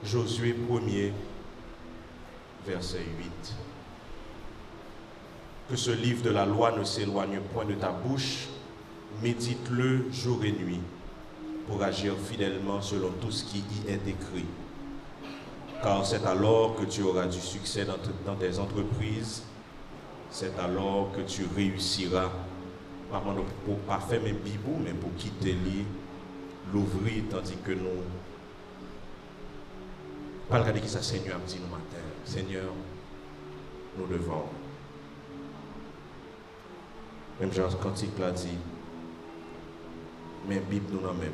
Josué 1er, verset 8. Que ce livre de la loi ne s'éloigne point de ta bouche, médite-le jour et nuit, pour agir fidèlement selon tout ce qui y est écrit. Car c'est alors que tu auras du succès dans tes entreprises, c'est alors que tu réussiras. Pour pas faire mes bibous, mais pour quitter l'ouvrir, tandis que nous. Pas regarder qui ça, Seigneur, me dit nous matin. Seigneur, nous devons. Même Jean Cantique l'a dit, mais Bible nous n'en même.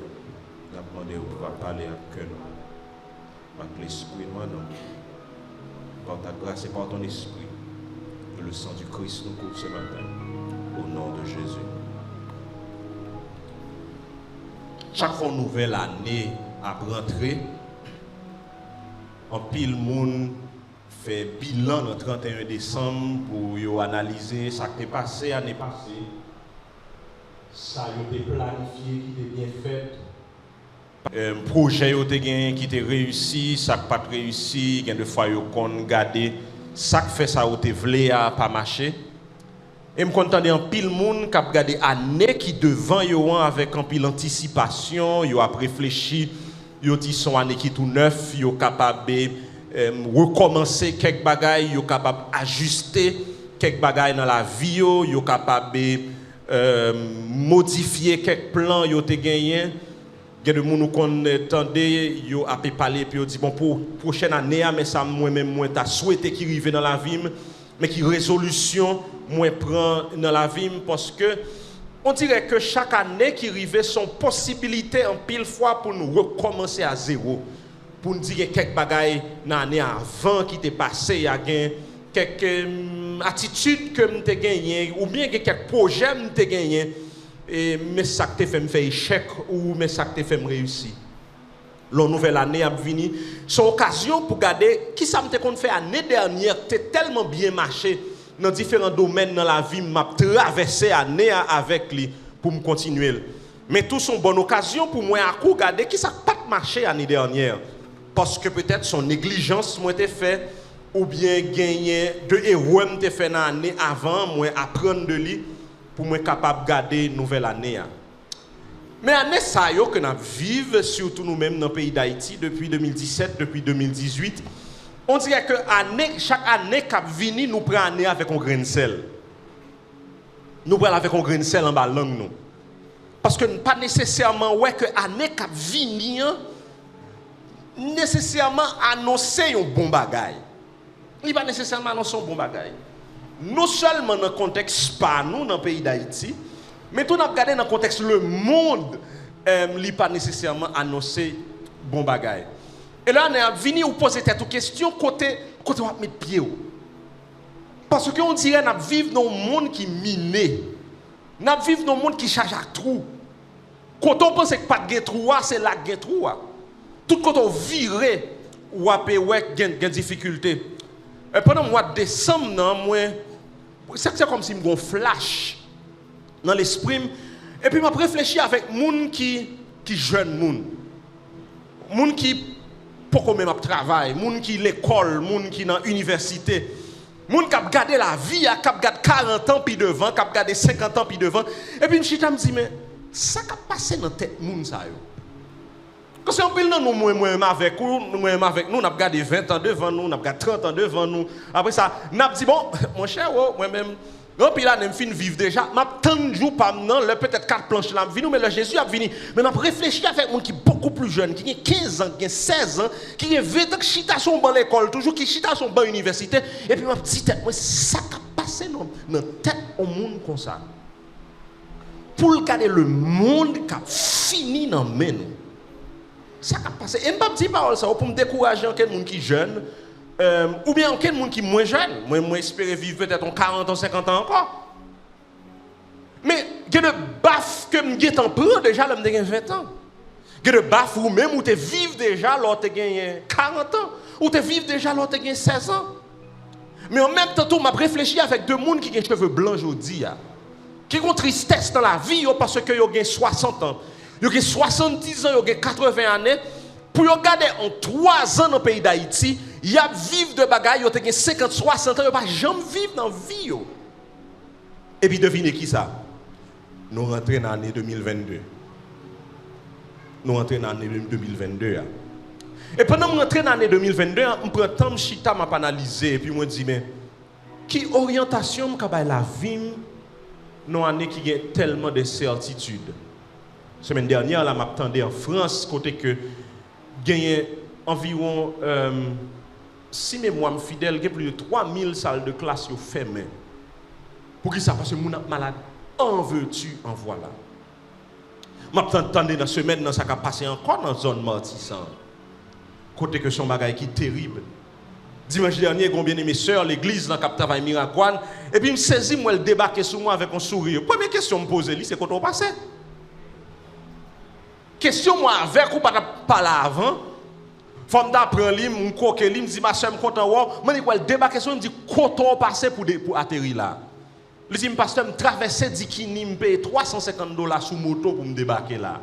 Nous avons demandé au pouvoir parler à cœur. Par l'esprit, moi non. Par ta grâce et par ton esprit, que le sang du Christ nous couvre ce matin. Au nom de Jésus. Chaque fois nouvelle année à rentrer, en pile monde fait bilan le 31 décembre pour analyser ce qui est passé l'année passée. Ça a été planifié, qui était bien fait. Projet qui était réussi, ça n'a pas réussi, il y a des fois qu'on a gardé, ça fait ça a été voulu à pas marcher. Et me content en pile monde qui a regardé année qui devant yo avec en pile anticipation, yo a réfléchi, yo dit son année qui tout neuf, yo capable recommencer quelques bagailles, yo capable ajuster quelques bagailles dans la vie, yo capable modifier quelques plans yo te gagné. Il y a des gens qui entendent, yo a parler puis yo dit bon pour prochaine année mais ça moi-même moi t'a souhaité qu'il arrive dans la vie mais qui résolution moi prend dans la vie parce que on dirait que chaque année qui arrive sont possibilités en pile fois pour nous recommencer à zéro pour nous dire quelques bagailles dans l'année avant qui t'est passé il y a quelques attitudes que m'te gagné ou bien quelques projets m'te gagné et mais ça te fait me faire échec ou mais ça te fait me réussir. La nouvelle année a venu, c'est occasion pour regarder qui ça m'te qu'on fait l'année dernière, t'es tellement bien marché dans différents domaines dans la vie, m'a traversé année avec lui pour me continuer. Mais tout son bonne occasion pour moi à regarder qui ça pas marché l'année dernière parce que peut-être son négligence moi été fait ou bien gagner de erreurs m'te fait dans l'année avant moi apprendre de lui pour moi capable garder nouvelle année. Mais année ça yo que nous vivons surtout nous-mêmes dans le pays d'Haïti depuis 2017, depuis 2018, on dirait que chaque année qui vient nous prend année avec un grain de sel. Nous prenons avec un grain de sel en bas langue nous. Parce que pas nécessairement ouais que année qui vient nécessairement annoncer un bon bagage. Il pas nécessairement annoncer un bon bagage. Non seulement dans le contexte pas nous dans le pays d'Haïti, mais tout n'a regardé dans le contexte le monde il pas nécessairement annoncé bon bagage. Et là on est venu ou poser cette question côté on va mettre pied. Parce que on dirait n'a vivre dans un monde qui miné. N'a vivre dans un monde qui charge à trou. Quand on pense que pas de trou, c'est là que trou. Tout quand on viré ou après ouais gain difficulté. Et pendant le mois de décembre non moi c'est comme si me flash dans l'esprit et puis m'a réfléchi avec moun qui jeune moun qui pourquoi même travail moun qui l'école moun qui dans université moun qui a gardé la vie qui a gardé 40 ans puis devant qui a gardé 50 ans puis devant et puis m'chita me dit mais ça qui a passé dans tête moun ça yo parce que pile nous moi avec nous n'a gardé 20 ans devant nous n'a gardé 30 ans devant nous après ça n'a dit bon mon cher moi même non, puis là, je fin vivre déjà. Je tant jours par an, peut-être 4 planches là, mais le Jésus a venu. Mais je réfléchi avec un monde qui est beaucoup plus jeune, qui a 15 ans, qui a 16 ans, qui a 20 ans, qui chita son banc l'école, toujours qui chita son banc université. Et puis, je dit, c'est ça qui a passé dans la tête au monde comme ça. Pour regarder le monde qui a fini dans le main. Ça qui a passé. Et je ne dis pas ça pour me décourager en quelqu'un qui est jeune. Ou bien quelqu'un qui est moins jeune, moi espérer vivre peut-être 40 ans, 50 ans encore. Mais il y a des baffes que je prends déjà là, je 20 ans. Il y a des baffes ou même où tu vives déjà là, tu as 40 ans. Ou tu vives déjà là, tu as 16 ans. Mais en même temps, je réfléchi avec deux personnes qui ont des cheveux blancs aujourd'hui. Qui ont tristesse dans la vie parce qu'ils ont 60 ans. Ils ont 70 ans, ils ont 80 années. pour regarder en 3 ans dans le pays d'Haïti, il y a vivre de bagaille, il y a 50, 60 ans, il n'y a pas jamais vivre dans la vie. Et puis devinez qui ça? Nous rentrons dans l'année 2022. Nous rentrons dans l'année 2022. Et pendant que nous rentrons dans l'année 2022, on prend temps de chita, m'a analysé, et puis on dit, mais, qui orientation qu'a la vie dans l'année qui a tellement de certitudes? Semaine dernière, là, m'attendais en France, côté que gagné environ, si mémoire fidèle, il y a plus de 3000 salles de classe fermées. Pour qui ça? Parce que mon malade. En veux-tu, en voilà. M'attendais dans la semaine, dans ça qui a passé encore dans la zone martissante. Côté que son bagage qui est terrible. Dimanche dernier, combien de mes soeurs, l'église dans le travail Miracle, et puis me saisit, moi, elle débarque sur moi avec un sourire. Première question me poser, c'est quand on passe. Question moi avec ou pas parler avant. Femme d'apprendre lui, mon coquet lui, me dit ma soeur me content voir, moi elle débarque sur me dit quand on passe pour atterrir là. Il dit pasteur me traverser Dikini me paye $350 sous moto pour me débarquer là.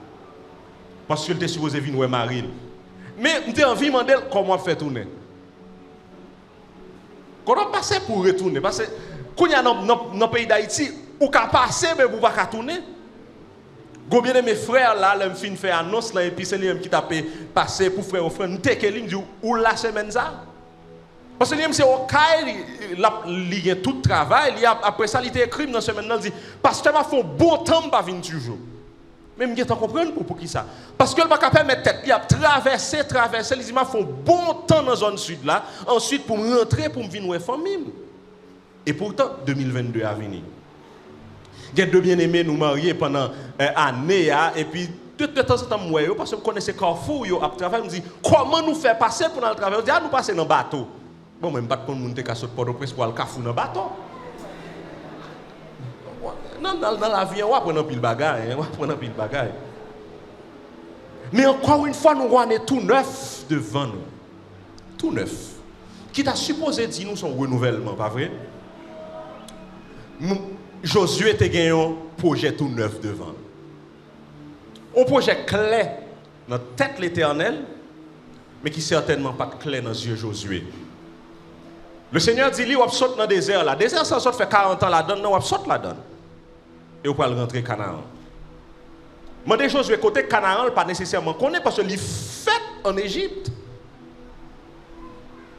Parce que était supposé venir ouais Marie. Mais m'était envie de demander comment faire tourner. Quand on passe pour retourner parce que quand il y a dans le pays d'Haïti, ou ka passer mais vous pas tourner. Combien de mes frères là, me fin faire annonce là et puis c'est lui qui t'a passé pour frère m'te que dit ou la semaine ça. Parce que lui c'est au cas il y a tout travail, après ça il était écrit dans semaine là il dit pasteur m'a fait un bon temps pas venir toujours. Même qui t'en comprendre pour qui ça? Parce que le pas capable mettre tête, il a traversé, il dit m'a fait un bon temps dans zone sud là, ensuite pour me rentrer pour me venir voir famille. Et pourtant 2022 à venir. Il y a deux bien-aimés nous mariés pendant année et puis de temps en temps moi parce que je connaissais Carrefour yo à travail me dit comment nous faire passer pour dans le travail, dit nous passer dans bateau. Bon même pas de monde te casse pour Port-au-Prince pour le Carrefour dans bateau. Non dans la vie on va prendre pile bagaille, on va prendre pile bagaille. Mais encore une fois nous on est tout neuf devant nous. Tout neuf. Qui t'a supposé dire nous son renouvellement, pas vrai? Josué te gagné un projet tout neuf devant. Un projet clair dans la tête de l'Éternel, mais qui certainement pas clair dans les yeux de Josué. Le Seigneur dit, lui, on saute dans le désert là. Le désert, ça saute fait 40 ans là-dedans, non, on saute là-dedans. Et on peut rentrer Canaan. Mais des Josué, côté Canaan, pas nécessairement connaît parce que il fait en Égypte.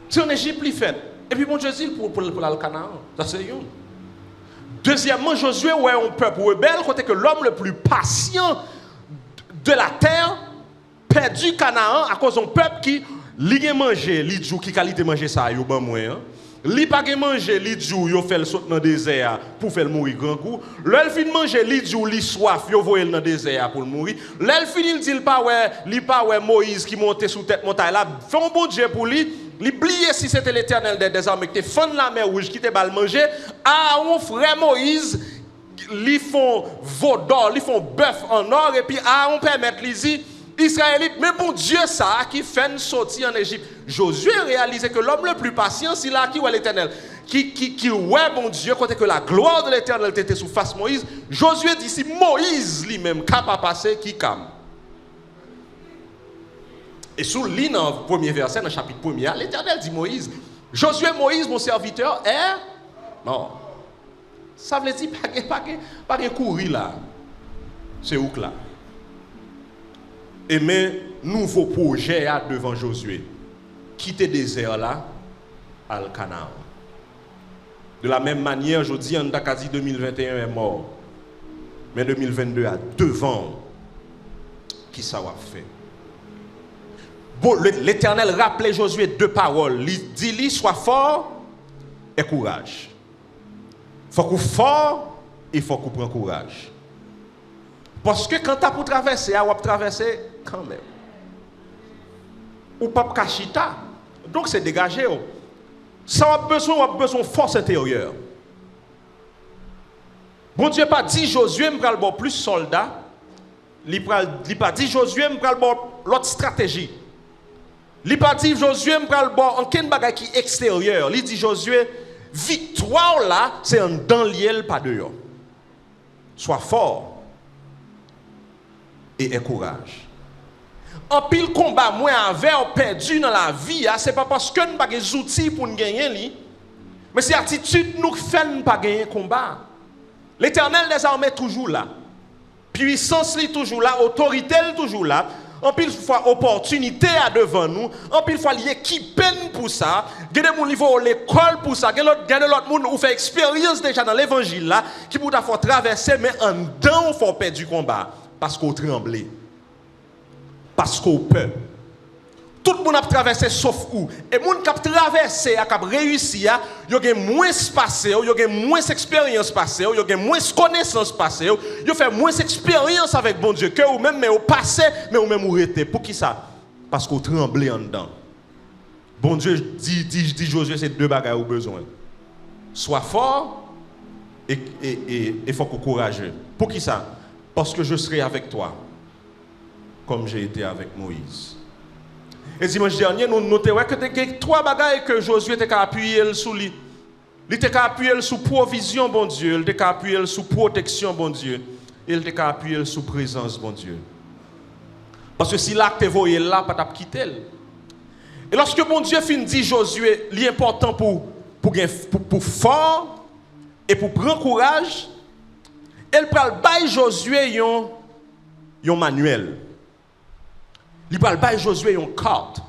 C'est en Égypte, il fait. Et puis, bon Dieu dit pour le Canaan. Ça, c'est une. Deuxièmement, Josué ouais un peuple rebelle, côté que l'homme le plus patient de la terre perdu Canaan à cause d'un peuple qui li manger, li djou qui qualité manger ça yo ban moins. Li pas manger, li djou yo fait le saut dans le désert pour faire mourir grand coup. L'el fin manger, li djou li soif yo voyer dans le désert pour mourir. L'el fin il dit pas ouais Moïse qui montait sous tête montagne là, fait un bon Dieu pour lui. L'oublier si c'était l'Éternel des armées qui te fend la mer rouge qui te bal manger à un frère Moïse li font veau d'or, li font bœuf en or et puis à on permettre les Israélites mais bon Dieu ça qui fait sortir en Égypte. Josué réalisait que l'homme le plus patient c'est là qui est l'Éternel qui ouais bon Dieu côté que la gloire de l'Éternel était sous face Moïse. Josué dit si Moïse lui-même capable passer qui cam. Et sous le dans le premier verset, dans le chapitre 1er, l'Éternel dit Moïse, Josué Moïse, mon serviteur, est mort. Ça veut dire pas de courir là. C'est où là? Et mais nouveau projet devant Josué. Quitter le désert là, à le Canaan. De la même manière, je dis, on a dit 2021 est mort. Mais 2022 a devant. Qui ça va faire? Bon, l'Éternel rappelait Josué deux paroles. Il dit, sois fort et courage. Il faut qu'on soit fort et il faut qu'on prenne courage. Parce que quand tu as pour traverser, tu vas traverser quand même. Ou pas cachita. Donc c'est dégagé. Ça a besoin de force intérieure. Bon Dieu pas dit Josué me pral bon plus soldats. Il pas dit Josué me pral bon l'autre stratégie. Il pas dit Josué me pral bon en ken bagay qui extérieur. Il dit Josué victoire là c'est en dans liel pas dehors. Sois fort et aie courage. En pile combat, moi avec perdu dans la vie, c'est pas parce que nous n'avons pas des outils pour nous gagner, mais c'est l'attitude nous qui fait nous pas gagner combat. L'Éternel des armées toujours là. Puissance est toujours là, autorité est toujours là. En pile fois opportunité à devant nous, en pile fois l'équipe pour ça. Il y a des gens qui vont à l'école pour ça, il y a d'autres gens qui font expérience déjà dans l'évangile là, qui peuvent faire traverser, mais en dedans, il faut perdre du combat. Parce qu'on tremble. Parce qu'on peur. Tout le monde a traversé sauf où. Et les gens qui ont traversé, qui ont réussi, ils ont moins passé, ils ont moins d'expérience passée, ils ont moins de connaissances passées, ils ont fait moins d'expérience avec bon Dieu que vous-même, mais au passé, mais vous-même vous arrêtez. Pour qui ça? Parce qu'on tremblait en dedans. Bon Dieu dit Josué, c'est deux bagages au besoin. Sois fort et faut qu'on courageux. Pour qui ça? Parce que je serai avec toi, comme j'ai été avec Moïse. Et dimanche dernier, nous notons que il y a trois bagages que Josué était appuyé sur lui. Il était appuyé sur provision, bon Dieu. Il était appuyé sur protection, bon Dieu. Il était appuyé sur présence, bon Dieu. Parce que si l'acte est voyé là, pas t'a quitter. Et lorsque bon Dieu finit dit Josué, l'important pour fort et pour prendre courage, elle prend le Josué un manuel. Il va le Josué une carte.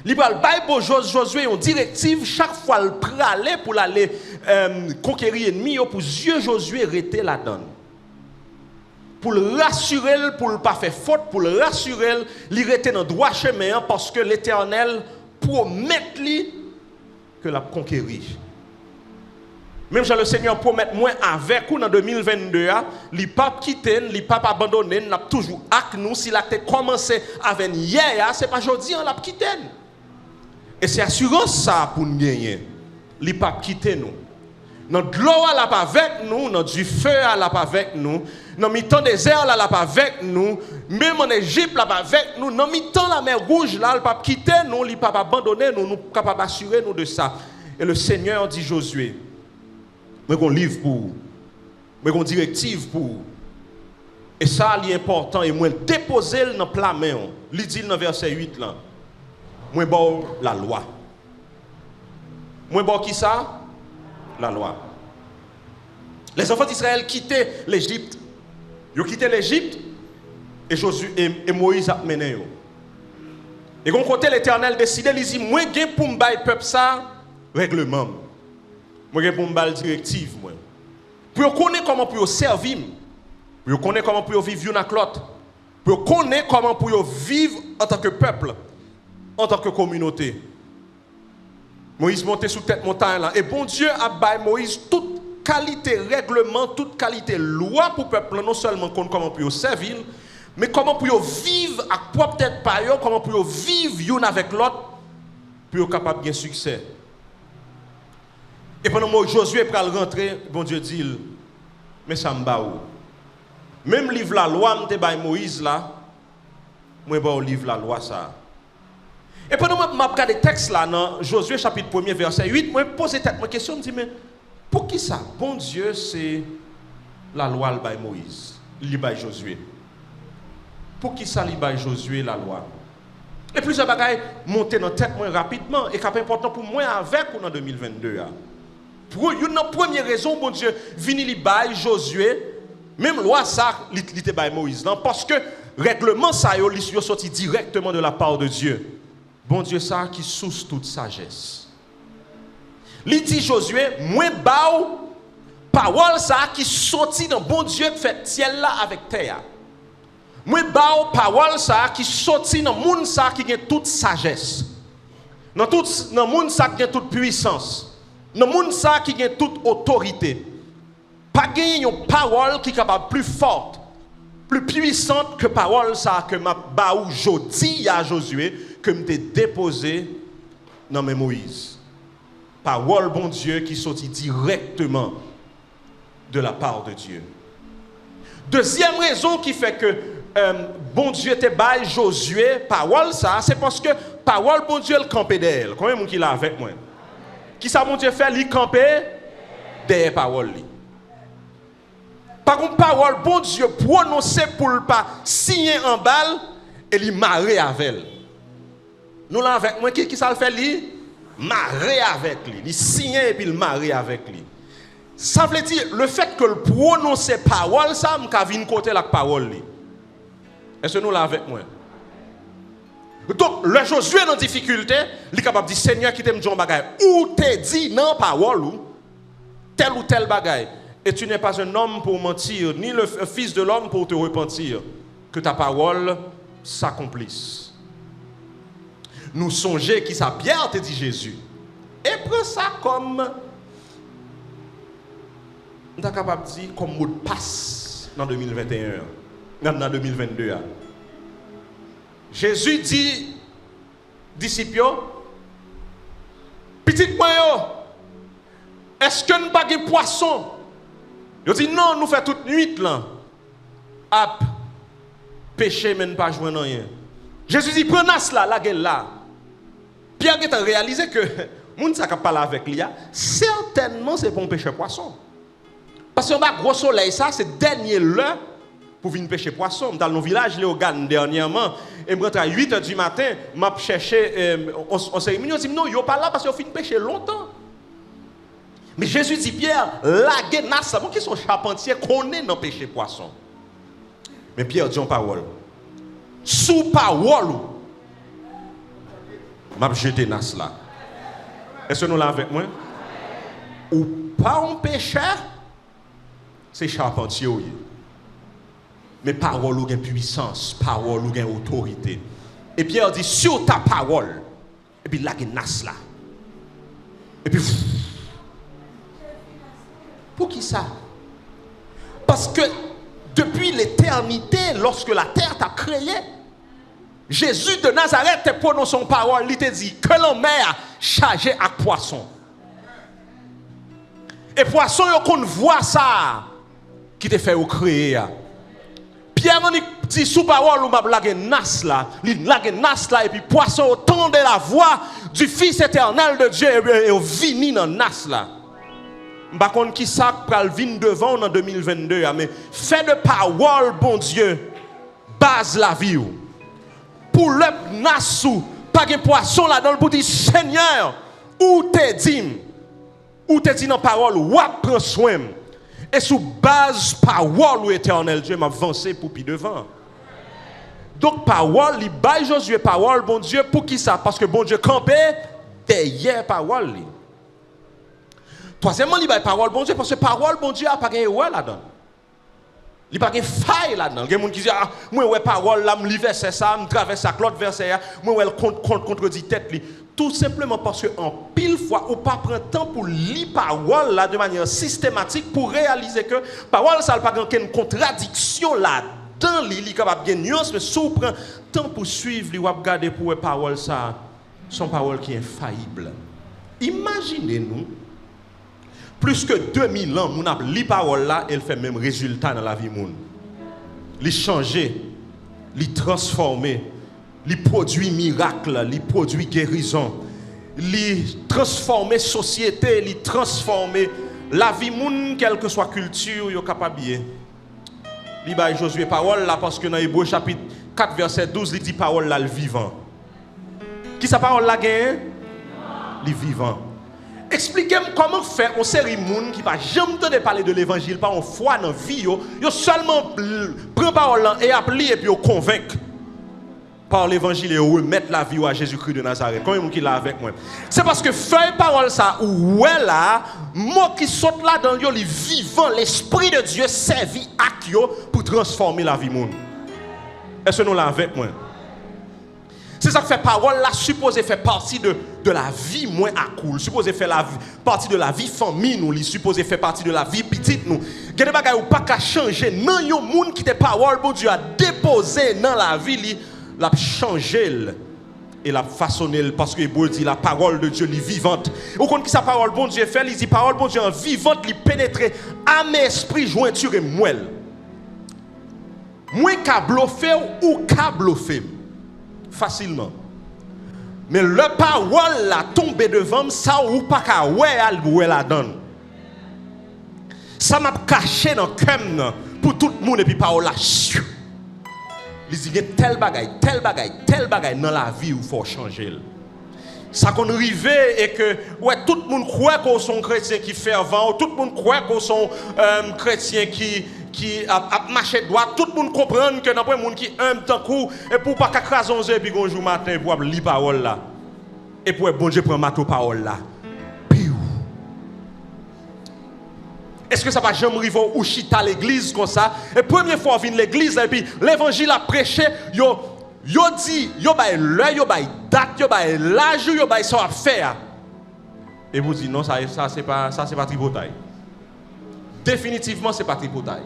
Il va le Josué une directive chaque fois le praler pour aller conquérir l'ennemi pour Dieu Josué rester là-dedans. Pour le rassurer, pour ne pas faire faute, pour le rassurer, il rester dans le droit chemin parce que l'Éternel promet lui que l'a conquérir. Même si le Seigneur promet moi avec nous en 2022, il ne pas quitter, il ne pas abandonner, il n'a toujours avec nous. S'il a commencé avec hier, ce n'est pas aujourd'hui, il l'a quitté. Et c'est assurance ça pour nous gagner. Il ne pas quitter nous. Dans l'eau, il n'a pas avec nous, dans du feu, il n'a pas avec nous, dans le temps des airs, il n'a pas avec nous, même en Égypte, il n'a pas avec nous, dans le temps la mer rouge, il n'a pas quitté nous, il n'a pas abandonné nous, nous sommes capables d'assurer nous de ça. Et le Seigneur dit Josué, mais qu'on livre pour, mais qu'on directive pour. Et ça, c'est important. Et moi, déposer dans le plat main. Il dit dans verset 8 là. Moi, bon, la loi. Moi, bon, qui ça? La loi. Les enfants d'Israël quittaient l'Égypte. Ils ont quitté l'Égypte et Josué et Moïse a mené. Et quand côté l'Éternel décidé, il dit, moi, j'ai pour me bailler peuple ça, règlement. Moi, j'ai pour me bailler directive. Pour connaître comment pour servir. Pour connaître comment pour vivre une avec l'autre. Pour connaître comment pour vivre en tant que peuple, en tant que communauté. Moïse montait sous tête montagne là. Et bon Dieu a baillé Moïse toute qualité règlement, toute qualité loi pour le peuple, non seulement comment pour servir, mais comment pour vivre à propre tête par eux, comment pour vivre une avec l'autre, pour être capable de succès. Et pendant que Josué est rentrer, bon Dieu dit, mais ça me bat où? Même livre la loi, je vais Moïse là, moi je livre la loi ça. Et pendant que je regarde le texte là, dans Josué chapitre 1er verset 8, je me pose cette question, je me dis, mais pour qui ça? Bon Dieu, c'est la loi de Moïse, de Josué. Pour qui ça, de Josué, la loi? Et plusieurs bagages montent dans la tête rapidement, et c'est important pour moi avec ou en 2022. Pour une première raison, bon Dieu, vini li bay Josué, même loi ça, li te bay Moïse. Non? Parce que règlement ça, yo sorti directement de la part de Dieu. Bon Dieu ça qui source toute sagesse. Li dit Josué, moi baou parole ça qui sorti dans bon Dieu qui fait ciel là avec terre. Moi baou parole ça qui sorti dans monde ça qui a toute sagesse. Dans monde ça qui a toute puissance. Dans le monde qui a toute autorité, pas gagner une parole qui est capable plus forte, plus puissante que parole ça que m'a baou jodi à Josué que m'te déposé dans mes Moïse. Parole bon Dieu qui sortit directement de la part de Dieu. Deuxième raison qui fait que bon Dieu te bail Josué parole ça, c'est parce que parole bon Dieu le campé d'elle. Combien de monde qui l'a avec moi? Qui ça, mon Dieu, fait, lui camper des paroles. Par contre, parole, bon Dieu, prononcée pour ne pas signer en balle, et il marre avec elle. Nous là avec moi qui ça le fait lui? Marrer avec lui. Il signe et puis il marre avec lui. Ça veut dire le fait que le prononcer parole ça m'a vinn côté la parole lui. Est-ce que nous là avec moi? Donc le Josué dans difficulté, il est capable de dire Seigneur qui t'aime John bagaille ou te dit non parole ou tel bagaille et tu n'es pas un homme pour mentir ni le fils de l'homme pour te repentir que ta parole s'accomplisse. Nous songer qui ça Pierre te dit Jésus. Et prends ça comme on est capable de dire comme mot de passe dans 2021, dans 2022. Jésus dit disciples, petit moi est-ce que nous pas de poisson? Ils dit non, nous faisons toute nuit là. À pêcher mais pas joindre rien. Jésus dit prenez cela la gueule là. Pierre a réalisé que moun ça qui parle avec lui, certainement c'est pour pêcher poisson. Parce que bas gros soleil ça c'est dernier l'heure pour venir pêcher poisson. Dans nos villages Léogane dernièrement, et me rentre à 8h du matin, m'a cherché on s'est réunis, on dit non, yo pas là parce qu'on fin pêcher longtemps. Mais Jésus dit Pierre, la guenasse, bon qui sont charpentiers connaît dans pêcher poisson. Mais Pierre dit en parole. Sous parole m'a jeté nas là. Est-ce que nous là avec moi? Ou pas un pécheur, c'est charpentier. Mais parole ou gain puissance, parole ou gain autorité. Et Pierre dit sur ta parole. Et puis là il nas là. Et puis pour qui ça? Parce que depuis l'éternité, lorsque la terre t'a créé, Jésus de Nazareth te prononce son parole, il te dit que l'homme est chargé à poisson. Et poisson, qu'on voit ça qui te fait créer. Pierre dit sous parole ou m'a blagué nas là, il blague nas là et puis poisson entend de la voix du Fils éternel de Dieu et vini dans nas là. Par contre qui ça pral vinn devant en 2022 mais fait de parole bon Dieu base la vie. Pour le nasou, pas de poisson là-dedans pour dire Seigneur, où te dit dans parole, ou prend soin. Et sous base parole ou éternel Dieu m'a avancé pour puis devant. Donc parole, il baille Josué parole, bon Dieu, pour qui ça? Parce que bon Dieu campait derrière parole. Troisièmement, il baille parole, bon Dieu, parce que parole, bon Dieu, a pas gagné là-dedans. Il n'y a pas de faille là-dedans. Il y a des gens qui disent, ah, moi, ouais, parole, là, je verset ça, je traverse ça, l'autre verset, moi, ouais, contredit tête. Tout simplement parce qu'en pile fois, on ne pas prendre temps pour lire parole là de manière systématique pour réaliser que parole, ça n'a pas de contradiction là-dedans. Il est capable de nuance, mais si on prend temps pour suivre, on va regarder pour parole, ça, son parole qui est infaillible. Imaginez-nous. Plus que 2000 ans, mon a li parole là, elle fait même résultat dans la vie moun. Li changer, li transformer, li produit miracle, li produit guérison, li transformer société, li transformer la vie moun quelle que soit culture, yo capable bien. Li ba Josué parole là parce que dans Hébreux chapitre 4 verset 12, il dit parole là le vivant. Qui sa parole là gagne? Li vivant. Expliquez-moi comment faire une série de gens qui ne va jamais parler de l'évangile, pas en foi dans la vie, ils seulement prennent parole et appliquent et puis ils convainquent par l'évangile et remettent la vie à Jésus-Christ de Nazareth. Combien de gens qui là avec moi? C'est parce que faire parole ça, ou là, moi qui saute là dans le vivant, l'Esprit de Dieu servit à Dieu pour transformer la vie. Est-ce que nous là avec moi? C'est ça que fait parole là, supposé faire partie de la vie moins à cool, supposé faire partie de la vie famille nous, supposé faire partie de la vie petite nous. Il y a des bagages ou pas qu'à changer. Non, il y a des gens qui te parole, bon Dieu a déposé dans la vie, l'a changé et l'a façonné parce que Hébreu dit la parole de Dieu est vivante. Au compte qui sa parole bon Dieu fait, il dit parole bon Dieu en vivante, il pénètre âme esprit jointure et moelle. Moins qu'à bluffer ou qu'à bluffer. Facilement. Mais le parole la tombe devant ça ou pas qu'à ouais la donne. Ça m'a caché dans le cœur pour tout le monde et puis parole là. Il dit, il y a tel bagaille dans la vie où il faut changer. Ça qu'on arrive et que ouais, tout le monde croit qu'on sont chrétiens qui fervent, tout le monde croit qu'on sont chrétiens qui a marché droit, tout le monde comprend que n'importe monde qui aime tant coup et pour pas craser 11 et puis un jour matin pour lire parole là et pour bon Dieu prend mato parole là. Est-ce que ça va jamais arriver ou chita l'église comme ça et première fois vient l'église là et puis l'évangile a prêché yo dit yo bay l'heure yo bay date yo bay l'âge yo bay ça à faire et vous dites non ça c'est pas tripotaille. Définitivement c'est pas tripotaille.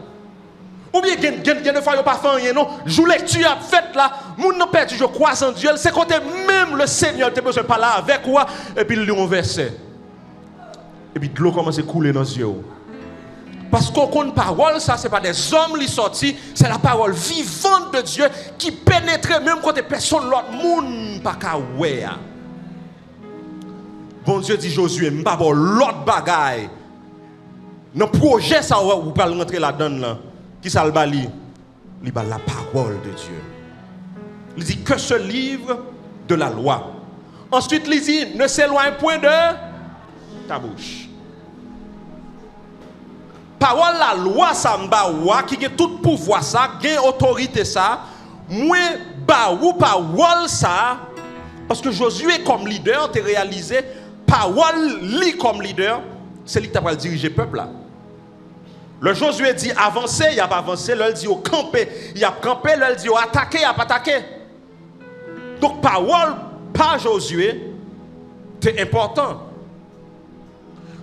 Ou bien gen de fois yo pas fait rien non, jou lecture a fait là, moun nan perdu je crois en Dieu, c'est quand même le Seigneur te besoin parler avec moi et puis il lit un verset. Et puis de l'eau commence à couler dans les yeux. Parce qu'on compte parole, ça c'est pas des hommes qui sortis, c'est la parole vivante de Dieu qui pénètre même quand personne l'autre monde pas ka wè. Bon Dieu dit Josué, m'pa bon l'autre bagaille. Dans projet ça ou pas rentrer là-dedans là, qui ça le bali? Il ba la parole de Dieu. Il dit que ce livre de la loi. Ensuite il dit ne s'éloigne point de ta bouche. Parole la loi ça m'a wa qui a tout pouvoir ça, gain autorité ça, moi ba ou parole ça parce que Josué comme leader t'es réalisé parole lui comme leader, c'est lui qui t'a diriger peuple là. Le Josué dit avancer, il a pas avancé, le dit au camper, il a campé, le dit au attaquer, il a pas attaqué. Donc parole par Josué c'est important.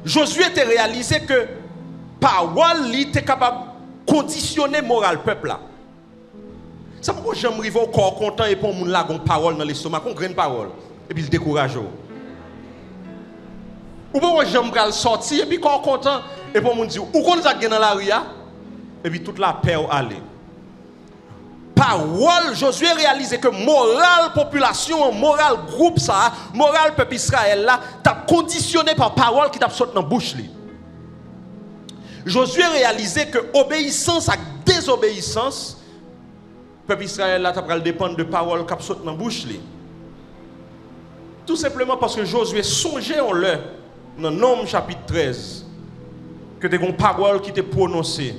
Josué t'a réalisé que parole li était capable de conditionner moral peuple là. Ça pourquoi j'aime arriver au corps content et pour moun la gon parole dans l'estomac, qu'on graine parole et puis il décourage. Ou pourquoi j'aime pral sortir et puis corps content et pour moun dire ou qu'on ça dans la rue et puis toute la paix aller. Parole Josué réalisé que moral population, moral groupe ça, moral peuple Israël là, t'a conditionné par parole qui t'a sorti dans bouche li. Josué réalisé que obéissance à désobéissance, le peuple Israël là va dépendre de paroles qui sortent dans la bouche. Tout simplement parce que Josué songeait en l'heure, dans Nombre chapitre 13, que des paroles qui étaient prononcées,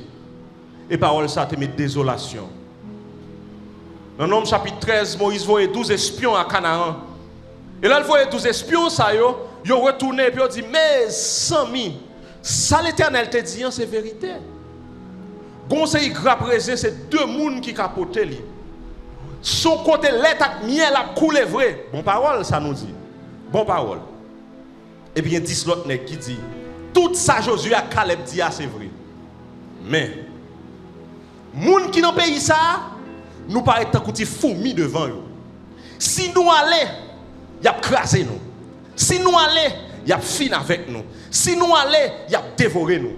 et paroles ça te met désolation. Dans Nombre chapitre 13, Moïse voyait 12 espions à Canaan. Et là, il voyait 12 espions, ça yo retourné et puis il dit, mais Sami, ça l'Éternel te dit, c'est vérité. Conseil graprésé, c'est deux mouns qui capotent li. Son côté l'état miel a coulé vrai. Bon parole, ça nous dit. Bon parole. Et bien 10 l'autre qui dit, tout ça Josué à Caleb dit, c'est vrai. Mais, moun qui dans pays ça, nous paraît tant que fourmis devant eux. Si nous allons, y a crasé nous. Si nous allons, il a fini avec nous. Si nous allons, il a dévoré nous.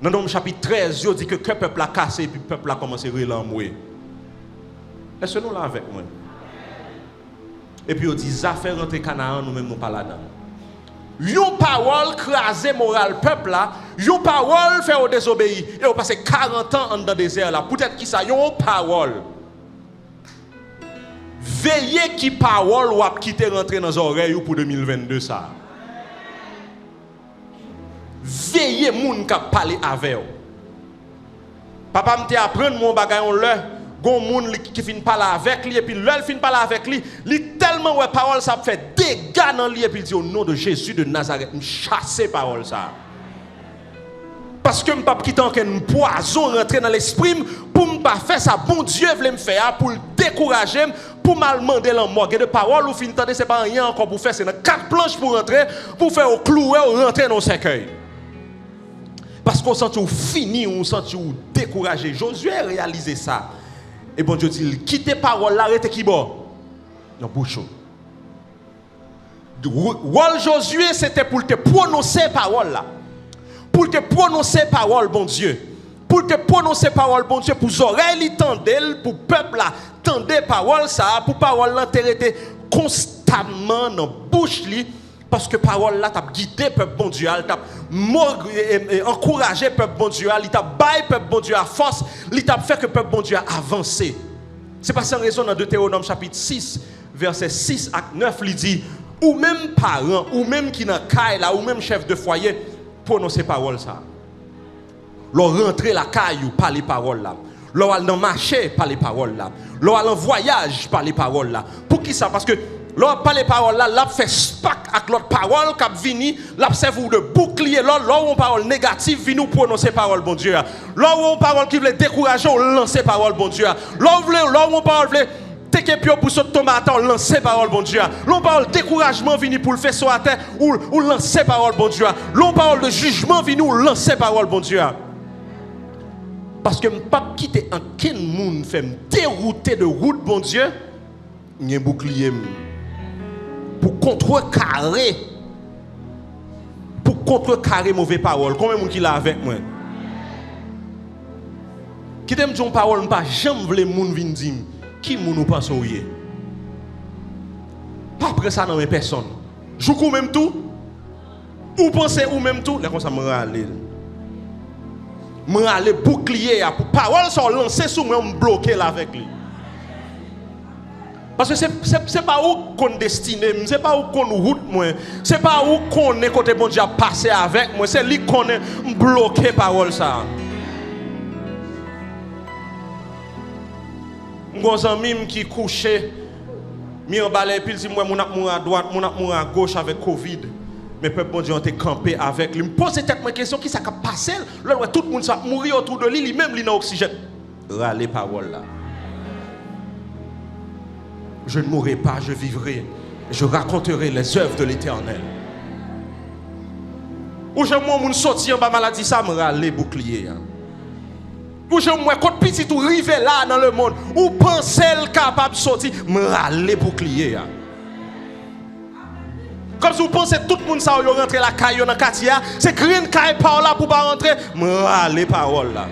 Dans Nombre chapitre 13, il dit que le peuple a cassé et puis le peuple a commencé à relamouer. Est-ce que nous là avec moi? Et puis il dit, ça fait rentrer Canaan, nous-mêmes nous pas là-dedans. Yon parole crasé moral peuple là, yon parole fait au désobéir. Et on passe 40 ans dans le désert là. Peut-être qui ça, yon parole. Veillez qui parole ou a quitté rentrer dans les oreilles pour 2022 ça. Veillez moun qui parler avec vous. Papa me apprendre mon bagay on le gon moun qui fin parler avec lui et puis l'el fin parler avec lui, li tellement ouais parole ça fait dégâts dans lui et puis il dit au nom de Jésus de Nazareth, me chasser parole ça. Parce que m'pa quitter un poison rentrer dans l'esprit pour m'pa faire ça bon Dieu veut me faire pour le décourager pour mal demander la mort de parole ou fin tande c'est pas rien encore pour faire c'est dans 4 planches pour rentrer pour faire au clouer ou rentrer dans cercueil. Parce qu'on sent fini, on sent découragé. Josué a réalisé ça. Et bon Dieu dit, quittez parole, l'arrêtez qui bon. Dans bouche. Rôle Josué, c'était pour te prononcer parole là. Pour te prononcer parole, bon Dieu. Pour te prononcer parole, bon Dieu, pour oreilles tendelles, pour peuple là, tendez parole ça, pour parole l'enterrer constamment dans bouche li. Parce que parole là t'a guidé peuple bon Dieu, t'a encouragé peuple bon Dieu, il t'a baillé peuple bon Dieu à force, il t'a fait que peuple bon Dieu a avancé. C'est pas sans raison dans Deutéronome chapitre 6, verset 6 à 9, il dit, ou même parents, ou même qui dans caille là, ou même chef de foyer, prononcer parole ça. Leur rentrer la caille ou parler parole là. Leur aller dans marché par les paroles là. Leur aller en voyage par les paroles là. Pour qui ça? Parce que leur par les paroles là, l'a fait spack avec l'autre parole qui vini, l'a servi de bouclier. Leur on parole négative, vient nous prononcer parole bon Dieu. Leur on parole qui veut décourager, on lancer parole bon Dieu. Leur on parole veut t'es pio pour sauter tomber à terre, lancer parole bon Dieu. L'on parle découragement vini pour le faire sur la terre ou lancer parole bon Dieu. L'on parle de jugement vini ou lancer parole bon Dieu. Parce que je ne peux pas quitter un quel monde fait me dérouter de route, bon Dieu. Il y a un bouclier pour contrecarrer. Pour contrecarrer mauvaise parole. Combien de monde qui l'a avec moi? Qui t'aime dire une parole, je ne pas jamais voulu les gens venir dire qui nous pense au yé. Pas après ça dans mes personnes. Je vous même tout. Ou pensez ou même tout. Là comme ça me râler. Moi aller bouclier pour parole sont lancées sur moi me bloquer là avec lui. Parce que c'est pas où qu'on destiné, c'est pas où qu'on route moi, c'est pas où qu'on est côté bon Dieu passer avec moi, c'est lui qu'on est bloqué parole ça. Mon ami qui couché mi en balai puis dit moi mon mourir à droite, mon mourir à gauche avec Covid. Mais peuple bon Dieu ont été campé avec lui. Me poser tête ma question qui ça a passé là tout le monde ça mourir autour de lui, même lui dans oxygène. Râler parole là. Je ne mourrai pas, je vivrai. Je raconterai les œuvres de l'Éternel. Ou je moi mon sorti en bas maladie ça me râler bouclier. Ou je moi quand petit tout rivé là dans le monde, ou penser capable de sortir me râler bouclier. Comme si vous pensez que tout le monde ça rentre la caille dans le quartier, c'est green caille par là pour pas rentrer, me râler parole là.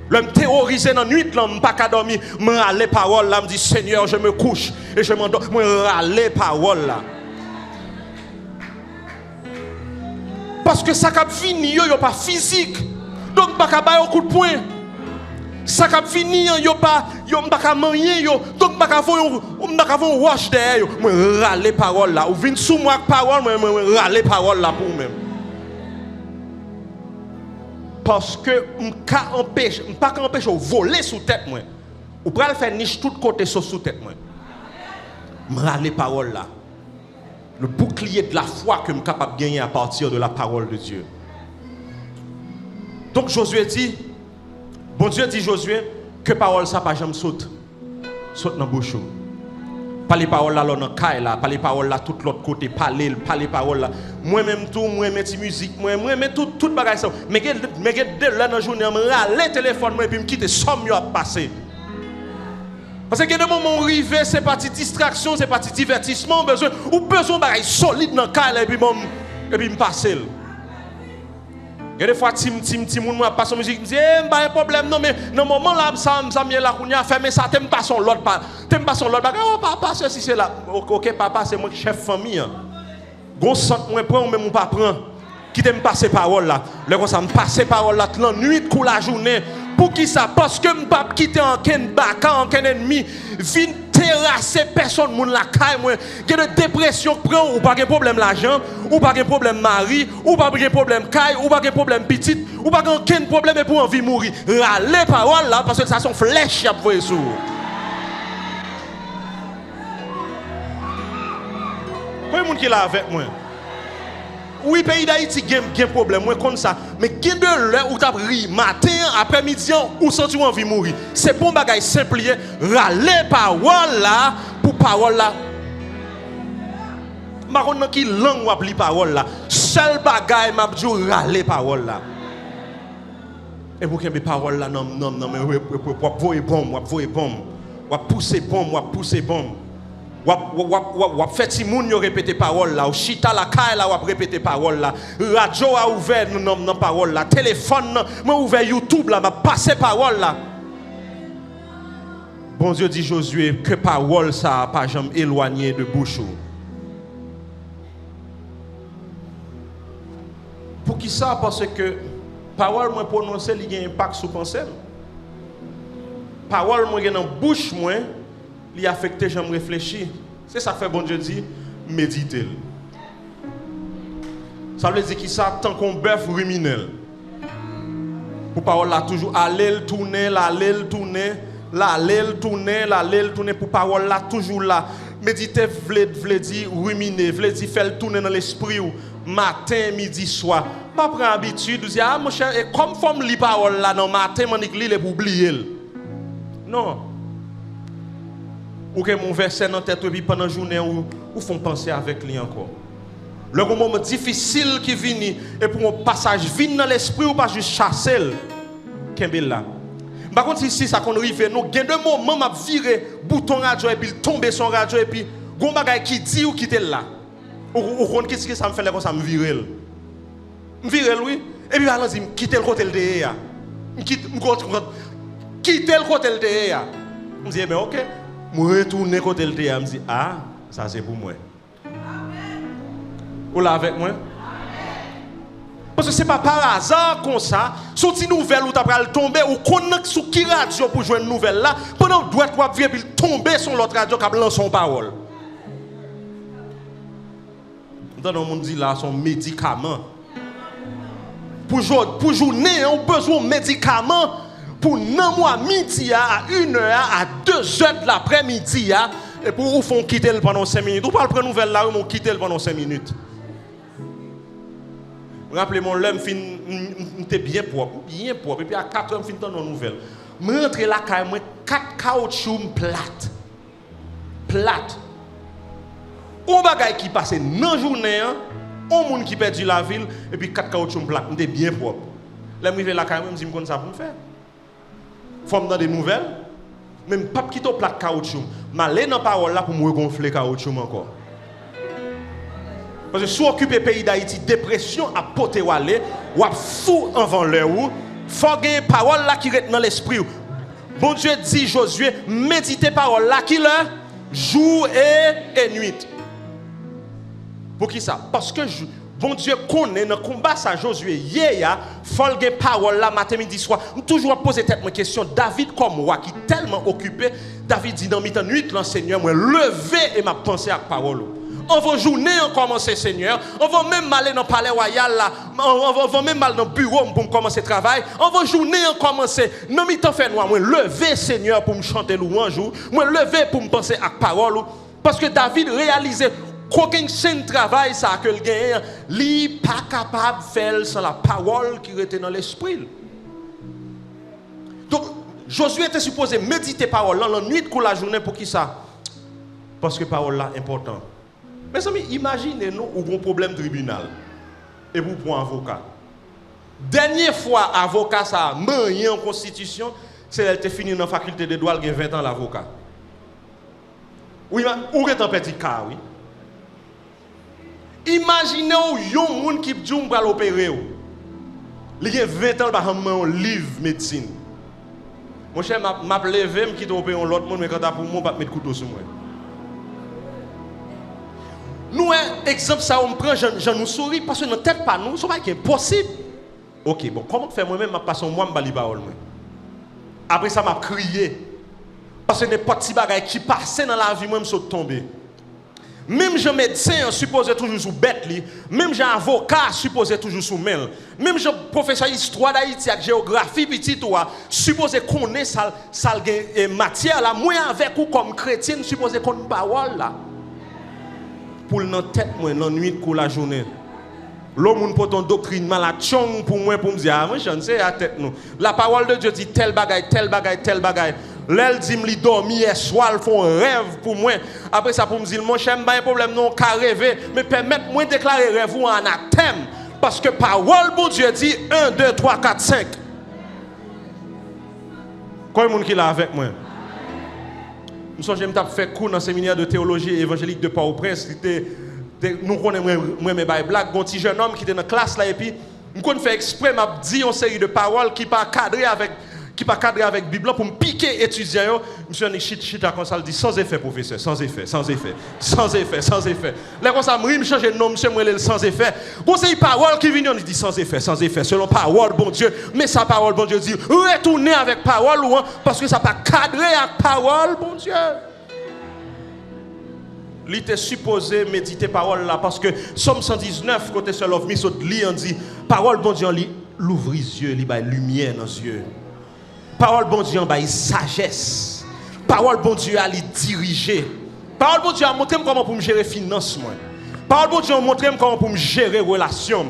L'homme terrorisé dans la nuit, l'homme pas qu'à dormir, me râler parole là, me dit Seigneur, je me couche et je m'endors, me râler parole là. Parce que ça qui fini, yo pas physique. Donc pas qu'à bailler un coup de poing. Ça qui fini, yo pas qu'à manger yo. Donc pas qu'à faire wash derrière yo. Me râler parole là. Ou vinn sous moi parole, me râler parole là pour même. Parce que je ne peux pas empêcher de voler sous tête moi. Ou pas le faire niche tout côté sous tête moi. Je râle les paroles là. Le bouclier de la foi que je suis capable de gagner à partir de la parole de Dieu. Donc Josué dit, bon Dieu dit Josué, que parole ça pas jamais saute. Saute dans la bouche. Pas les paroles là dans le caille là, pas les paroles là tout l'autre côté, pas les paroles là. Moi même tout, moi même musique, moi même tout bagage ça. Mais de là dans journée me râler téléphone moi et puis me quitter somme yo a passer. Parce que des moments arrivé, c'est parti distraction, c'est parti divertissement, besoin bagage solide dans caille et puis me passer. Il y a des fois, tim moun moi passe musique, me dit pas un problème non mais dans moment là ça me la kounya fermer ça t'aime pas son l'autre pas. T'aime pas son l'autre oh papa ceci c'est là. OK papa c'est moi qui chef famille. Gon centre moi prend ou même pas prend. Qui t'aime passer parole là. Là comme ça me passer parole là la nuit coup la journée. Pour qui ça? Parce que me pas quitter en ken baka en ken ennemi vinn terrasser personne moun la caille moi que de dépression prend ou pas de problème l'argent ou pas de problème mari ou pas de problème caille ou pas de problème petite ou pas aucun problème pour envie mourir râler parole là parce que ça sont flèches à voir sur combien monde qui là avec moi. Oui, pays d'Haïti a un problème, moi comme ça. Mais il y a de l'heure où tu as ri, matin, après-midi, ou senti envie de mourir. C'est pour un bagage simple, râler parole là, pour parole là. Je ne sais pas qui langue ou appli parole là. Seul bagage, je dis râler parole là. Et pour que mes paroles là, non, mais vous voyez bombe, vous pousser bombe. Ou fait si moun yo répéter parole là, ou chita la caille là, ou répéter parole là, radio a ouvert non parole là, téléphone moi ouvert YouTube là, m'a passé parole là. Bon Dieu dit Josué que parole ça pas jamais éloigné de bouche. Pour qui ça? Parce que parole moi prononcer il y a un impact sur pensée. parole moi dans bouche moi, li affecté j'aime réfléchir. C'est ça fait bon Dieu dit méditer. Ça veut dire qui ça tant qu'on bœuf ruminel. Pour parole là toujours aller tourner, tourner pour parole là toujours là. Méditer vle dire ruminer, vle dire faire tourner dans l'esprit ou matin, midi, soir. Pas prendre habitude de dire ah mon cher et comme forme li parole là dans matin mon li pour oublier. Non. Ou que mon verset dans tête et puis pendant journée ou font penser avec lui encore. Le moment difficile qui vient et pour un passage vient dans l'esprit ou pas juste chasser kembel là. Par contre ici ça qu'on arrive nous gain de moment m'a virer bouton radio et puis tomber son radio et puis gon bagay qui dit ou quitter là. Ou qu'est-ce que ça me fait là comme ça me virer. Me virer oui et puis allons dire quitter le côté le derrière. Quitter le côté le derrière. Me dit ben OK, me retourner côté le derrière me dit ah ça c'est pour moi. Ou là avec moi? Parce que ce n'est pas par hasard comme ça, sorti nouvelle ou tu vas tomber ou connecte sur qui radio pour jouer une nouvelle là, pendant que tu dois tomber sur l'autre radio qui a lancé son parole. Dans le monde dit là, son médicament. Pour journée, on a besoin de médicaments pour 9 mois midi à 1h à 2h de l'après-midi et pour vous faire quitter pendant 5 minutes. Ou pas prendre nouvelle là, vous quitter pendant 5 minutes. Rappelez-moi, l'homme était bien propre. Et puis à 4 heures, je finis dans nos nouvelles. Je rentre là, quand même, 4 caoutchoucs plates. Plates. Un bagage qui passe dans la journée, un monde qui perd la ville, et puis 4 caoutchoucs plates. Je suis bien propre. Là, je là, quand même, je me dis, je ça pour me faire. Faut me dans des nouvelles. Même pas quitter plate caoutchouc. Je vais aller dans la parole là pour me regonfler caoutchouc encore. Parce que si vous occupez le pays d'Haïti, dépression à poter ou aller, ou à fou avant l'heure, il faut gagner parole là qui reste dans l'esprit. Bon Dieu dit Josué, méditez parole là qui le jour et nuit. Pour qui ça? Parce que bon Dieu connaît dans le combat ça Josué il faut gagner parole là matin midi soir. Je toujours poser tête ma question. David comme moi qui est tellement occupé, David dit dans mi-temps nuit l'enseigneur moi lever et m'a pensé à parole. On va journée en commencer Seigneur, on va même aller dans le palais royal là, on va même aller dans le bureau pour commencer le travail, on va journée en commencer, non mi temps fait noir, moi lever Seigneur pour me chanter louange, moi lever pour me penser à parole parce que David réalisait qu'aucun chaîne de travail ça que le gagne, lui pas capable de faire sans la parole qui était dans l'esprit. Donc Josué était supposé méditer parole là la nuit pour la journée pour qui ça? Parce que parole là important. Mes amis, imaginez-nous un problème tribunal et vous prenez un avocat. Dernière fois, avocat ça a marié en constitution, c'est elle était fini dans la faculté de droit, il y a 20 ans l'avocat. Oui, ou est un petit cas, oui. Imaginez un monde qui dit qu'on va l'opérer. Il y a 20 ans, il y a un livre médecine. Mon cher, m'a levé, je quitte opérer l'autre monde, mais quand tu as pour moi, je vais mettre couteau sur moi. Nous, exemple, ça, on prend, je nous souris parce que dans tête pas nous, ce n'est pas possible. Ok, bon, comment faire moi-même, je passe un mois, je vais parole. Après ça, m'a crié. Parce que n'importe petit bagage qui passe dans la vie, moi, je suis tombé. Même je médecin, supposé toujours sous bête, même j'ai avocat, supposé toujours sous mail. Même je professeur d'histoire d'Haïti, avec géographie, petit toi, supposé connaître ça matière là, moi avec ou comme chrétien, supposé qu'on parole là. Pour dans tête moi la nuit pour la journée. L'homme pour ton doctrine malachon pour moi pour me dire ah moi je ne sais à tête nous. La parole de Dieu dit tel bagaille, tel bagaille, tel bagaille. L'elle dit me li dormi hier soir, ils font un rêve pour moi. Après ça pour me dire mon cher, pas un problème non qu'à rêver, mais permettre moi déclarer rêve ou en anathème parce que parole bon Dieu dit 1 2 3 4 5. Combien de monde qui là avec moi? Nous sommes fait cours dans le séminaire de théologie évangélique de Port-au-Prince. Nous connaissons mes blagues. Un petit jeune homme qui était dans la classe là et puis nous avons fait exprès m'a dit une série de paroles qui pas cadré avec qui pas cadré avec Bible pour me piquer étudiant, monsieur ni chita comme ça, il dit sans effet professeur, sans effet, sans effet, sans effet, sans effet. Là comme ça me changer de nom, monsieur moi le sans effet. Bon c'est une parole qui vient, il dit sans effet, selon parole bon Dieu, mais sa parole bon Dieu dit retourner avec parole ou parce que ça pas cadré avec parole bon Dieu. Il était supposé méditer parole là parce que Somme 119 côté seul of me so li on dit parole bon Dieu li l'ouvre les yeux, li ba lumière dans les yeux. Parole bon Dieu ba sagesse. Parole bon Dieu a li diriger. Parole bon Dieu a montré comment pour me gérer finance moi. Parole bon Dieu a montré comment pour me gérer relation.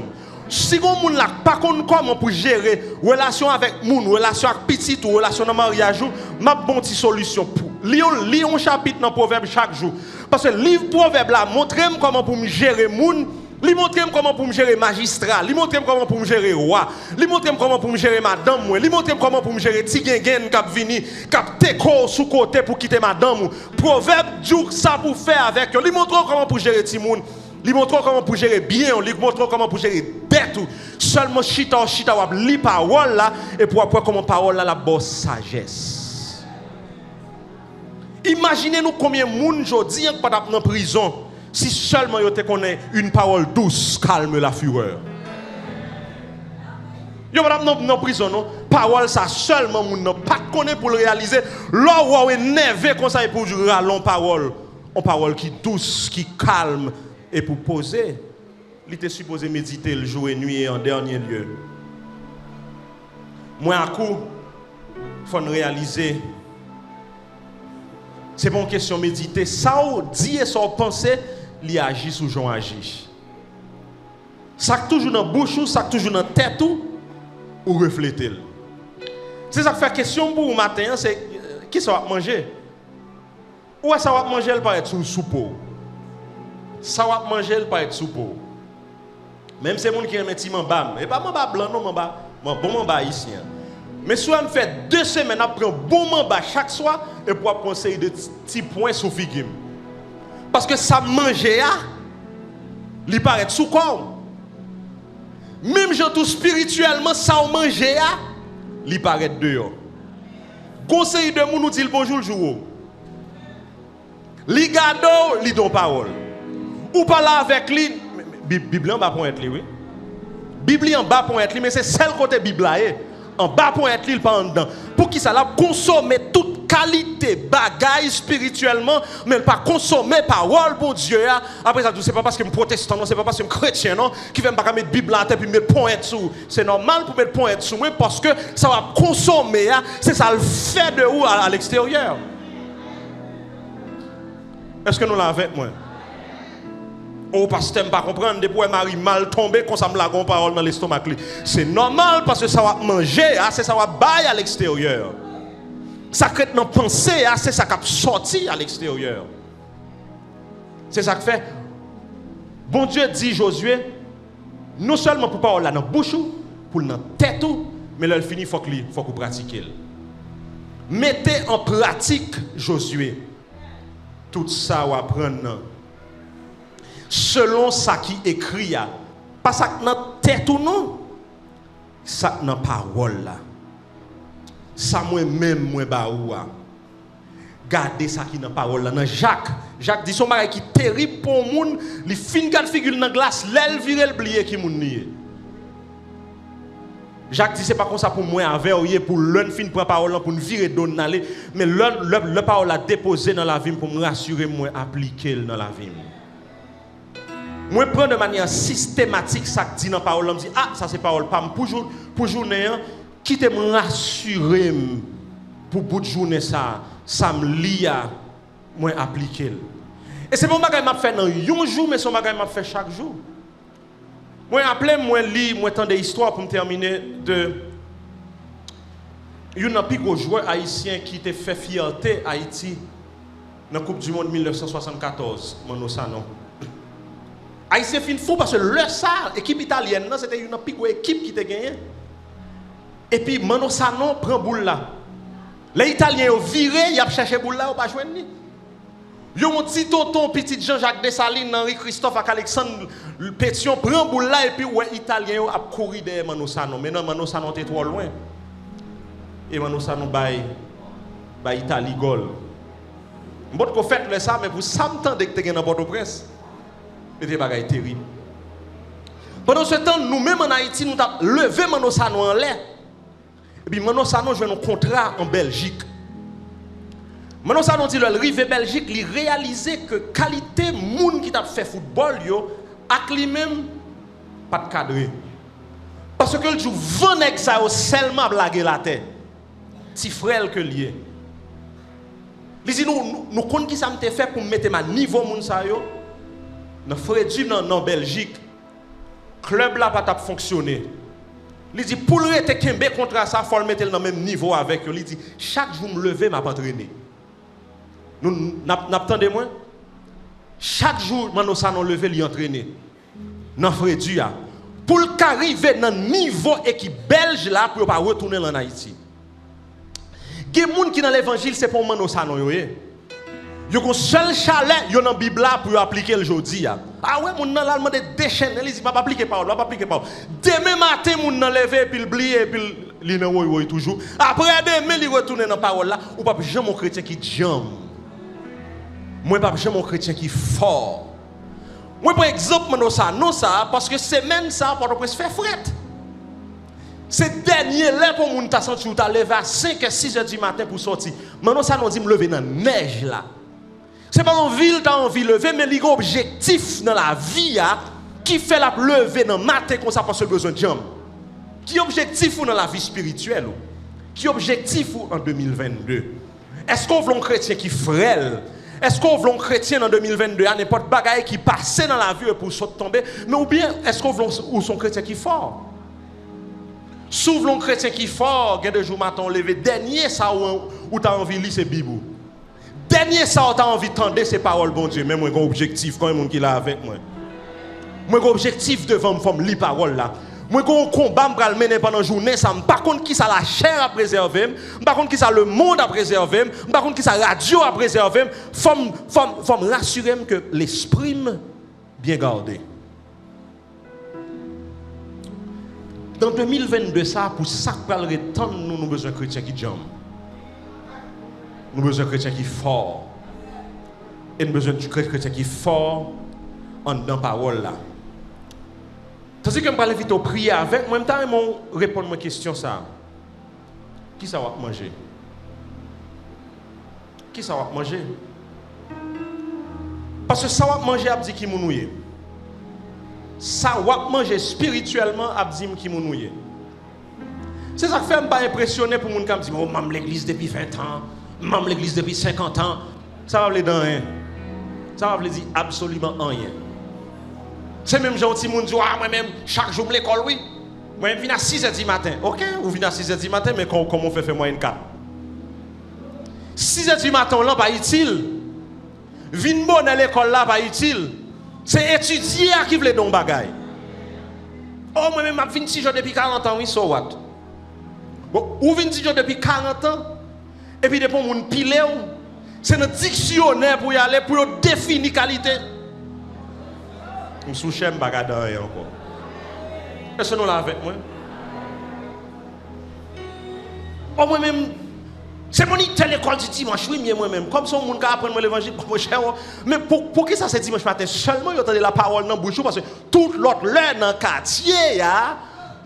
Si on moun là pas comment pour gérer relation avec moun, relation avec petit ou relation dans mariage, m'a bon petite solution pour. Lis un chapitre dans proverbe chaque jour. Parce que le livre proverbe là montre comment pour me gérer moun, li montre comment pour me gérer magistrat, li montre comment pour me gérer roi, li montre comment pour me gérer madame moi, li montre comment pour me gérer ti gengen k'ap vini, k'ap teko sous côté pour quitter madame. Proverbe dit ça pour faire avec, li montre comment pour gérer ti moun. Li montre comment pour gérer bien, li montre comment pour gérer bête. Seulement chita ou li parole là et pour après comment parole là la bosse sagesse. Imaginez-nous combien de monde aujourd'hui pas dans prison si seulement yo te connaît une parole douce calme la fureur. Yo pas dans prison non, parole ça seulement moun non pas connaît pour le réaliser. Là ou énervé comme ça pour ralon parole, on parole qui douce, qui calme. Et pour poser, il était supposé méditer le jour et nuit et en dernier lieu. Moi, à coup, il faut réaliser. C'est pas une question de méditer. Ça, on dit et ça, on pense, il agit sous Jean agit. Ça toujours dans la bouche, ça toujours dans la tête, ou refléter. C'est ça qui fait question pour le matin, c'est qui ça va manger? Ou ça va manger, elle va être sous soupe. Ça va manger, elle va être soupe. Même si les gens qui aiment un petit mamba, et pas mamba blanc, non mamba, bon mamba ici. Mais soit on fait 2 semaines après un bon mamba chaque soir et pour conseiller de petits points sous figure. Parce que ça manger, il paraît sous corps. Même gens tout spirituellement, ça manger, il paraît dehors. Conseil de moun nous dit bonjour le jour. Li gado, li don parole. Ou parler avec lui, Bible en bas pour être lui, oui. Bible en bas pour être lui, mais c'est celle côté Bible là, en bas pour être lui, il pas en dedans. Pour qui ça l'a consommer toute qualité bagaille spirituellement, mais pas consommer parole pour Dieu. Après ça, c'est pas parce que je suis protestant, non, c'est pas parce que je suis chrétien, non, qui veut pas mettre Bible là et puis mettre point dessous. C'est normal pour mettre point dessous, parce que ça va consommer, c'est ça le fait de où à l'extérieur. Est-ce que nous l'avons avec moi? Oh, parce que je ne pas comprendre, depuis que Marie mal tombé, quand ça me la parole dans l'estomac. C'est normal parce que ça va manger, c'est ça va bailler à l'extérieur. Ça crée dans pensée, c'est ça qui a sorti à l'extérieur. C'est ça que fait. Bon Dieu dit Josué, non seulement pour parler dans la bouche, pour dans la tête, mais là, il finit, il faut que vous pratiquiez. Mettez en pratique Josué. Tout ça, vous apprendre. Selon ça qui écrit, pas ça dans la tête ou non, ça dans la parole là. Ça moi-même, moi baoua. Gardez ça qui dans la parole là. Dans Jacques dit son bagage qui est terrible pour le monde, il fin garde figure dans la glace, l'aile vire le blier qui moun nié. Jacques dit c'est pas comme ça pour moi avec pour l'un fin prendre parole pour nous virer donner aller, mais le parole a déposé dans la vie pour me rassurer moi appliquer dans la vie. Moi prends de manière systématique ça que dit dans parole, me dit ça c'est parole pas pour journée quitter me rassurer pour bout de journée ça me lie à moi appliquer. Et c'est mon bagage m'a fait dans un jour mais son bagage m'a fait chaque jour. Moi appelé moi lis moi tant des histoires pour me terminer de un plus gros joueur haïtien qui t'a fait fierté Haïti dans la Coupe du monde 1974 Mano Sano. Haïtien fin fou parce que le ça équipe italienne c'était une plus grosse équipe qui t'a gagné. Et puis Mano Sano prend boule là. Les Italiens ont viré, ils ont cherché boule là, ils n'ont pas joué ni. Ils ont dit tonton petit Jean-Jacques Dessalines, Henri Christophe avec Alexandre Pétion prend boule là et puis ouais Italiens ont couru derrière Mano Sano. Maintenant Mano Sano était trop loin. et maintenant ça nous bail Italie gol. Bon qu'on fait le ça mais pour ça m'entendre que tu dans Port-au-Prince. C'était bagaille terrible. Pendant ce temps nous-mêmes en Haïti nous t'a levé maintenant ça nous en l'air. Et puis maintenant ça nous jouer un contrat en Belgique. Maintenant ça nous dit le rive Belgique, il réaliser que qualité moun qui t'a fait football yo ak li même pas de cadre. Parce que le jour 20 nèg ça seulement blaguer la tête. Ti frère que lié. Il dit nous compte qui ça m'était fait pour mettre ma niveau moun ça yo. Dans Freddy dans Belgique. Club là pas t'a fonctionner. Il dit pour le rete kembe contrat ça faut le mettre dans même niveau avec eux. Il dit chaque jour me lever m'a entraîner. Nous n'attendez moins. Chaque jour maintenant ça nous lever li entraîner. Dans Freddy a pour le arriver dans niveau équipe belge là pour pas retourner en Haïti. Gen moun qui dans l'évangile c'est pour maintenant ça non yo. Yo kon seul chalet yo dans Bible là pour appliquer le jodi a. Ah ouais moun nan la demande déchaîner, il dit pas appliquer parole, pas appliquer parole. Demain matin moun nan lever puis oublier puis li nan woy toujours. Après demain li retourner dans parole là ou pas jamais mon chrétien qui jam. Moi pas jamais mon chrétien qui fort. Moi par exemple maintenant ça non ça parce que semaine ça pour presque faire fret. C'est dernier là pour moun ta senti ou ta lever à 5 et 6 heures du matin pour sortir. Maintenant ça nous dit me lever dans neige là. C'est pas en ville tu as envie de lever mais il y a un objectif dans la vie qui fait la lever dans matin comme ça parce que besoin de jambes. Qui objectif dans la vie spirituelle? Qui objectif en 2022? Est-ce qu'on veut un chrétien qui frêle? Est-ce qu'on veut un chrétien en 2022 à n'importe bagaille qui passe dans la vie pour sauter tomber? Mais ou bien est-ce qu'on veut un chrétien qui fort? Souvent un chrétien qui fort, il y a 2 jours matin levé, dernier ça où tu as envie de lire c'est Bible. Dernier ça où tu as envie d'entendre ces paroles bon Dieu, même moi j'ai un objectif quand même qui là avec moi. Moi j'ai un objectif devant me faire lire parole là. Moi j'ai un combat me le mener pendant journée, ça me par contre qui ça la chair à préserver, par contre qui ça le monde à préserver, par contre qui ça radio à préserver, faut me rassurer que l'esprit bien gardé. Dans 2022, ça, pour ça que nous avons besoin de chrétiens qui jambent. Nous avons besoin de chrétiens qui fort. Et nous avons besoin de chrétiens qui fort en dans la parole là. Tandis que je vais vite prier avec, moi, je vais répondre à ma question ça. Qui ça va manger? Qui ça va manger? Parce que ça va manger à dire qui mounouye. Ça va manger spirituellement à dire qui mounouye. C'est ça qui fait me pas impressionner pour moun qui me dit oh mam l'église depuis 20 ans, mam l'église depuis 50 ans. Ça va vle dans rien. Ça va vle dire absolument rien. C'est même gentil moun dit ah moi même chaque jour l'école oui. Moi je viens à 6h du matin. OK, vous venez à 6h du matin mais comment on fait moyenne 4. 6h du matin là pas utile. Vin bon à l'école là pas utile. C'est étudier qui veut don bagay. Oh moi même m'a 26 jours depuis 40 ans oui so what. Ou 26 jours depuis 40 ans et puis depuis moun pile c'est un dictionnaire pour y aller pour définir qualité. Sous chème bagay encore. Est-ce que nous là avec moi? Oh moi même c'est mon telle école du dimanche, oui, moi-même. Comme ça, mon gars apprend l'évangile, mon cher. Mais pour qui ça c'est dimanche matin? Seulement, il entend la parole dans la bouche, parce que tout l'autre l'heure dans le quartier,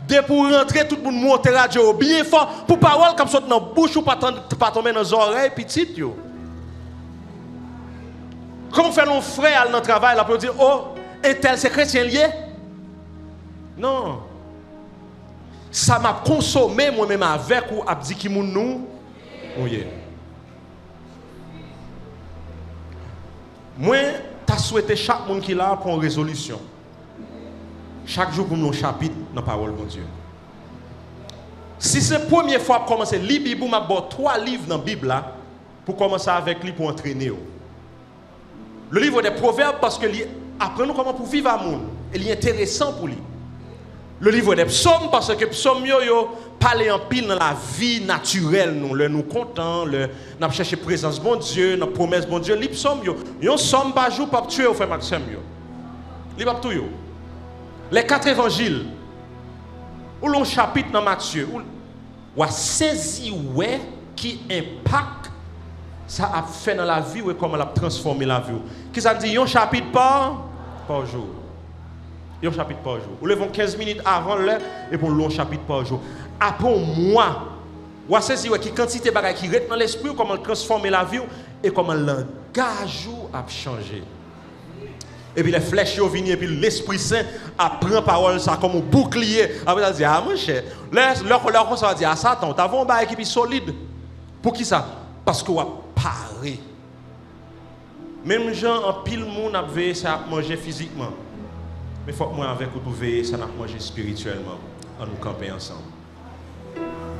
dès pour rentrer, tout le monde monte la radio bien fort, pour parole comme ça dans la bouche, ou pas tomber dans les oreilles petites. Comment fait nos frères dans le travail, là, pour dire, oh, un tel c'est chrétien lié? Non. Ça m'a consommé moi-même avec ou abdi qui nous. Oh yeah. Moi, tu as souhaité chaque monde qui est là pour une résolution. Chaque jour pour nous chapitre dans la parole de Dieu. Si c'est la première fois pour commencer à lire la Bible, je vais 3 livres dans la Bible pour commencer avec lui pour entraîner. Le livre des Proverbes parce que apprend comment pour vivre à monde. Il est intéressant pour lui. Le livre des Psaumes parce que Psaumes parler en pile dans la vie naturelle nous nous content nous chercher présence bon Dieu notre promesse bon Dieu les psaumes yo somme par jour pas tuer au frère Maxime yo li pas tout yo les 4 évangiles ou l'on chapitre dans Matthieu Ou saisi ouais qui impact ça a fait dans la vie ou comment elle a transformé la vie. Qui ça dit un chapitre par jour. Un chapitre par jour. Ou levons 15 minutes avant l'heure et pour un long chapitre par jour. Après un mois, ou saisi ouais qui quantité bagaille qui reste dans l'esprit comment transformer la vie et comment le langage a changé. Et puis les flèches viennent et puis l'Esprit Saint apprend parole ça comme un bouclier. Après ça dit ah mon cher, leur ça va dire à Satan, tu as un bail qui est solide. Pour qui ça? Parce qu'on a paré. Même gens en pile monde a veillé ça à manger physiquement. Mais faut que moi avec vous veiller ça à manger spirituellement en nous camper ensemble.